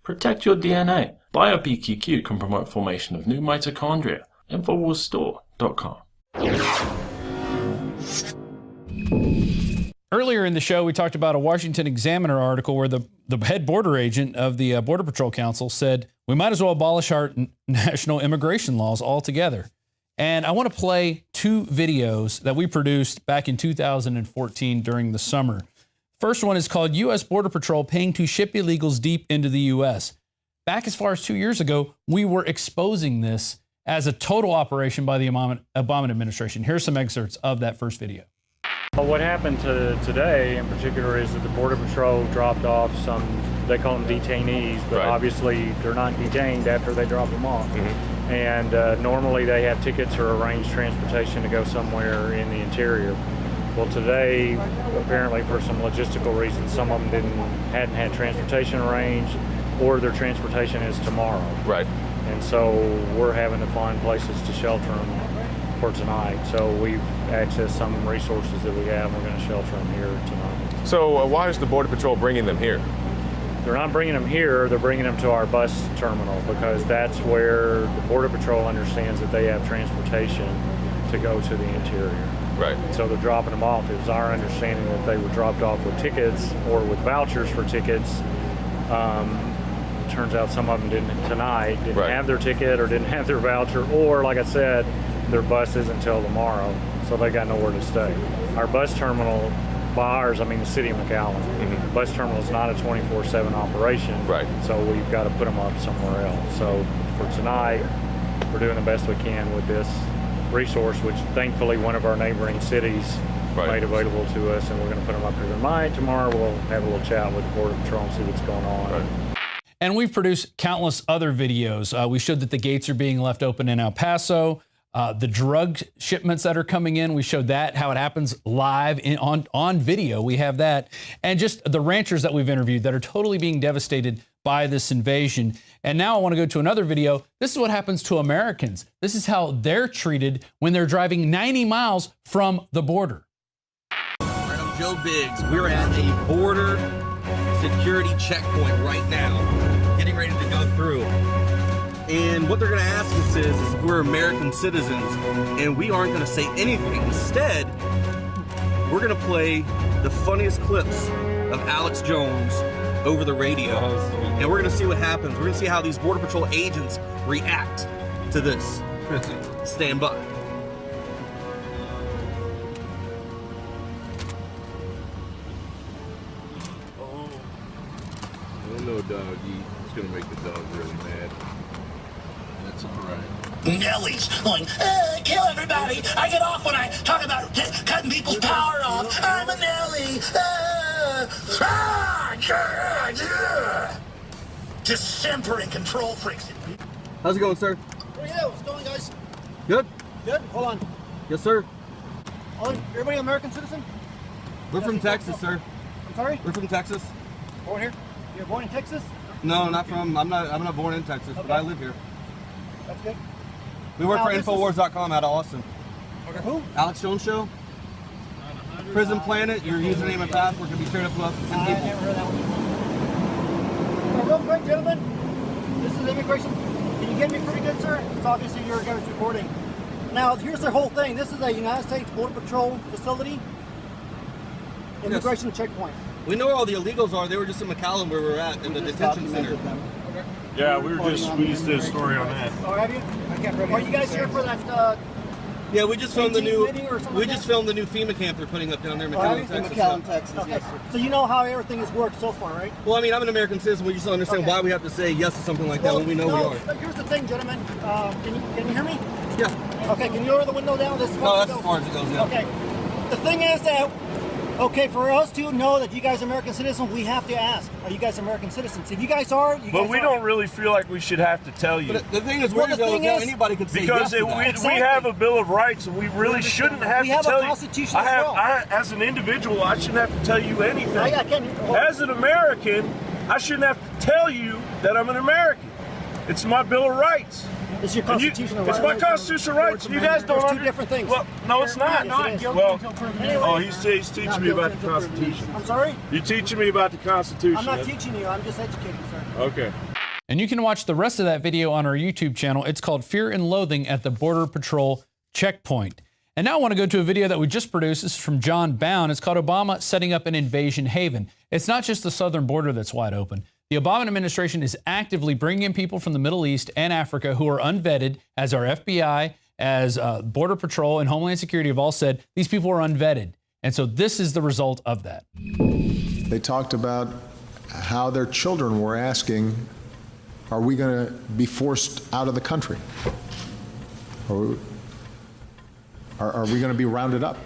Protect your DNA. BioPQQ can promote formation of new mitochondria. Infowarsstore.com. Earlier in the show, we talked about a Washington Examiner article where the head border agent of the Border Patrol Council said, we might as well abolish our national immigration laws altogether. And I want to play two videos that we produced back in 2014 during the summer. First one is called U.S. Border Patrol Paying to Ship Illegals Deep into the U.S. Back as far as 2 years ago, we were exposing this as a total operation by the Obama administration. Here's some excerpts of that first video. Well, what happened today in particular is that the Border Patrol dropped off some, they call them detainees, but obviously they're not detained after they drop them off. And normally they have tickets or arranged transportation to go somewhere in the interior. Well, today, apparently for some logistical reasons, some of them hadn't had transportation arranged, or their transportation is tomorrow. Right. And so we're having to find places to shelter them for tonight. So we've accessed some resources that we have, and we're going to shelter them here tonight. So why is the Border Patrol bringing them here? They're not bringing them here, they're bringing them to our bus terminal, because that's where the Border Patrol understands that they have transportation to go to the interior. Right. So they're dropping them off. It was our understanding that they were dropped off with tickets or with vouchers for tickets. Turns out some of them didn't have their ticket or didn't have their voucher, or like I said, their bus isn't until tomorrow, so they got nowhere to stay. Our bus terminal, by ours, I mean the city of McAllen, the bus terminal is not a 24/7 operation, so we've got to put them up somewhere else. So for tonight, we're doing the best we can with this resource, which thankfully one of our neighboring cities made available to us, and we're going to put them up here tonight. Tomorrow we'll have a little chat with the Border Patrol and see what's going on. And we've produced countless other videos. We showed that the gates are being left open in El Paso. The drug shipments that are coming in, we showed that, how it happens live on video. We have that. And just the ranchers that we've interviewed that are totally being devastated by this invasion. And now I want to go to another video. This is what happens to Americans. This is how they're treated when they're driving 90 miles from the border. I'm Joe Biggs. We're at a border security checkpoint right now, getting ready to go through. And what they're going to ask us is if we're American citizens, and we aren't going to say anything. Instead, we're going to play the funniest clips of Alex Jones over the radio, and we're going to see what happens. We're going to see how these Border Patrol agents react to this. Stand by. No dog eat. It's gonna make the dog really mad. That's alright. Nelly's going, kill everybody. I get off when I talk about cutting people's power off. I'm a Nelly. Just simpering control freaks. How's it going, sir? Pretty good. What's going, guys? Good. Good. Hold on. Yes, sir. Everybody American citizen? We're from Texas, sir. I'm sorry? We're from Texas. Born here? You're born in Texas? No, not from. I'm not born in Texas, but I live here. That's good. We work for Infowars.com out of Austin. Okay. Who? Alex Jones Show. Prison Planet. Your username and password can be shared up to 10 people. I never heard that one. Real quick, gentlemen. This is immigration. Can you get me pretty good, sir? It's obviously your guys recording. Now, here's the whole thing. This is a United States Border Patrol facility. Immigration checkpoint. We know where all the illegals are. They were just in McAllen where we're at, in the detention center. Okay. Yeah, we just did a story on that. Oh, have you? Are you guys here for that? Yeah, we just filmed the new. We just filmed the new FEMA camp they're putting up down there in McAllen, Texas. McAllen, Texas. Okay. Yes. So you know how everything has worked so far, right? Well, I mean, I'm an American citizen. We just don't understand why we have to say yes to something like that when we know we are. Here's the thing, gentlemen. Can you hear me? Yeah. Okay. Can you lower the window down? No, that's as far as it goes. Yeah. Okay. The thing is that. Okay, for us to know that you guys are American citizens, we have to ask, are you guys American citizens? If you guys are, But we don't really feel like we should have to tell you. But the thing is, anybody could say because yes we have a Bill of Rights, and we really shouldn't have to tell you. We have a Constitution as well. As an individual, I shouldn't have to tell you anything. As an American, I shouldn't have to tell you that I'm an American. It's my Bill of Rights. It's your constitutional rights. It's my constitutional rights. You guys don't understand. Two different things. Well, no, it's not. Well, he's teaching me about the Constitution. I'm sorry? You're teaching me about the Constitution. I'm not teaching you. I'm just educating, sir. Okay. And you can watch the rest of that video on our YouTube channel. It's called Fear and Loathing at the Border Patrol Checkpoint. And now I want to go to a video that we just produced. This is from Jon Bowne. It's called Obama Setting Up an Invasion Haven. It's not just the southern border that's wide open. The Obama administration is actively bringing in people from the Middle East and Africa who are unvetted, as our FBI, as Border Patrol and Homeland Security have all said. These people are unvetted. And so this is the result of that. They talked about how their children were asking, are we going to be forced out of the country? Are we going to be rounded up?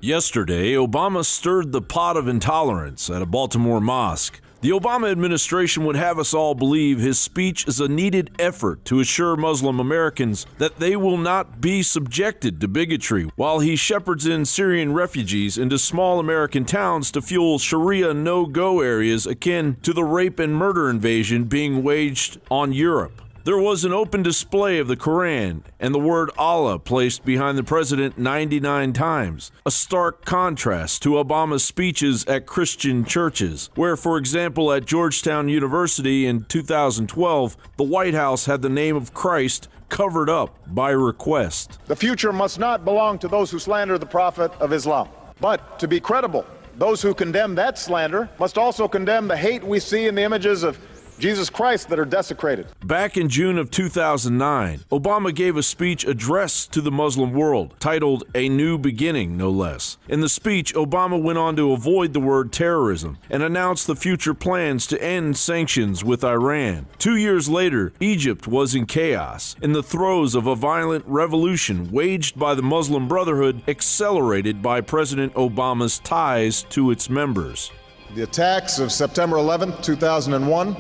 Yesterday, Obama stirred the pot of intolerance at a Baltimore mosque. The Obama administration would have us all believe his speech is a needed effort to assure Muslim Americans that they will not be subjected to bigotry, while he shepherds in Syrian refugees into small American towns to fuel Sharia no-go areas akin to the rape and murder invasion being waged on Europe. There was an open display of the Quran and the word Allah placed behind the president 99 times, a stark contrast to Obama's speeches at Christian churches, where, for example, at Georgetown University in 2012, the White House had the name of Christ covered up by request. The future must not belong to those who slander the Prophet of Islam, but to be credible, those who condemn that slander must also condemn the hate we see in the images of Jesus Christ that are desecrated. Back in June of 2009, Obama gave a speech addressed to the Muslim world, titled A New Beginning, no less. In the speech, Obama went on to avoid the word terrorism and announced the future plans to end sanctions with Iran. 2 years later, Egypt was in chaos, in the throes of a violent revolution waged by the Muslim Brotherhood, accelerated by President Obama's ties to its members. The attacks of September 11, 2001,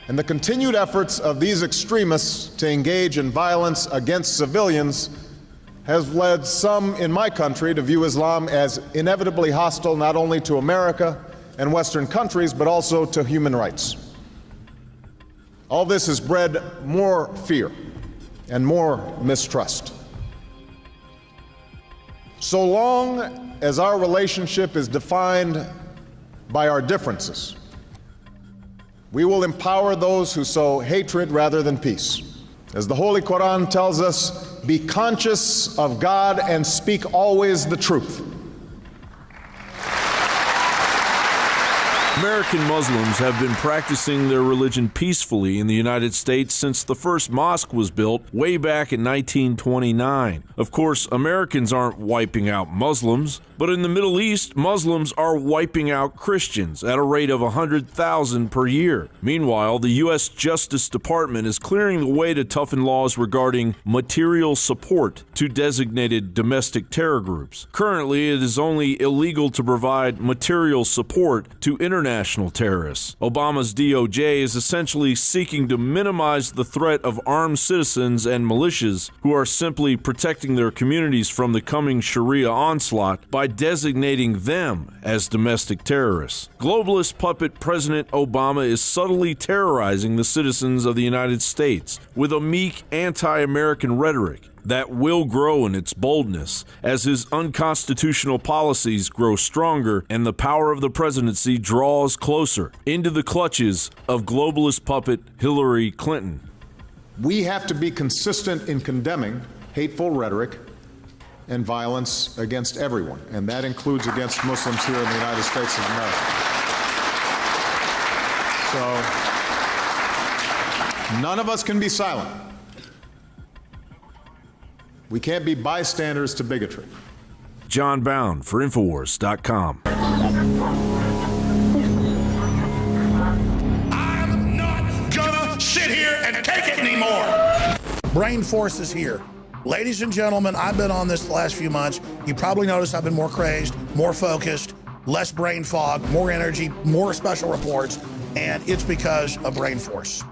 and the continued efforts of these extremists to engage in violence against civilians has led some in my country to view Islam as inevitably hostile not only to America and Western countries, but also to human rights. All this has bred more fear and more mistrust. So long as our relationship is defined by our differences, we will empower those who sow hatred rather than peace. As the Holy Quran tells us, be conscious of God and speak always the truth. American Muslims have been practicing their religion peacefully in the United States since the first mosque was built way back in 1929. Of course, Americans aren't wiping out Muslims, but in the Middle East, Muslims are wiping out Christians at a rate of 100,000 per year. Meanwhile, the U.S. Justice Department is clearing the way to toughen laws regarding material support to designated domestic terror groups. Currently, it is only illegal to provide material support to international terrorists. Obama's DOJ is essentially seeking to minimize the threat of armed citizens and militias who are simply protecting their communities from the coming Sharia onslaught by designating them as domestic terrorists. Globalist puppet President Obama is subtly terrorizing the citizens of the United States with a meek anti-American rhetoric that will grow in its boldness as his unconstitutional policies grow stronger and the power of the presidency draws closer into the clutches of globalist puppet Hillary Clinton. We have to be consistent in condemning hateful rhetoric and violence against everyone, and that includes against Muslims here in the United States of America. So, none of us can be silent. We can't be bystanders to bigotry. Jon Bowne for Infowars.com. I'm not gonna sit here and take it anymore. Brain force is here. Ladies and gentlemen, I've been on this the last few months. You probably noticed I've been more crazed, more focused, less brain fog, more energy, more special reports, and it's because of brain force.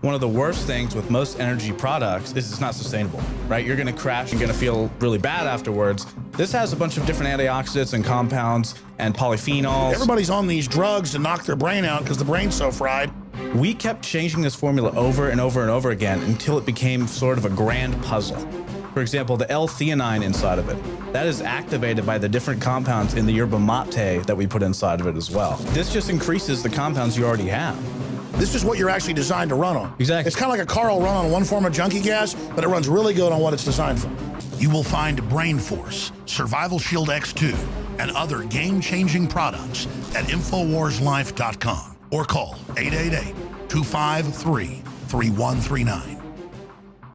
One of the worst things with most energy products is it's not sustainable, right? You're gonna crash and gonna feel really bad afterwards. This has a bunch of different antioxidants and compounds and polyphenols. Everybody's on these drugs to knock their brain out because the brain's so fried. We kept changing this formula over and over and over again until it became sort of a grand puzzle. For example, the L-theanine inside of it, that is activated by the different compounds in the yerba mate that we put inside of it as well. This just increases the compounds you already have. This is what you're actually designed to run on. Exactly. It's kind of like a car will run on one form of junkie gas, but it runs really good on what it's designed for. You will find Brain Force, Survival Shield X2, and other game-changing products at InfoWarsLife.com or call 888-253-3139.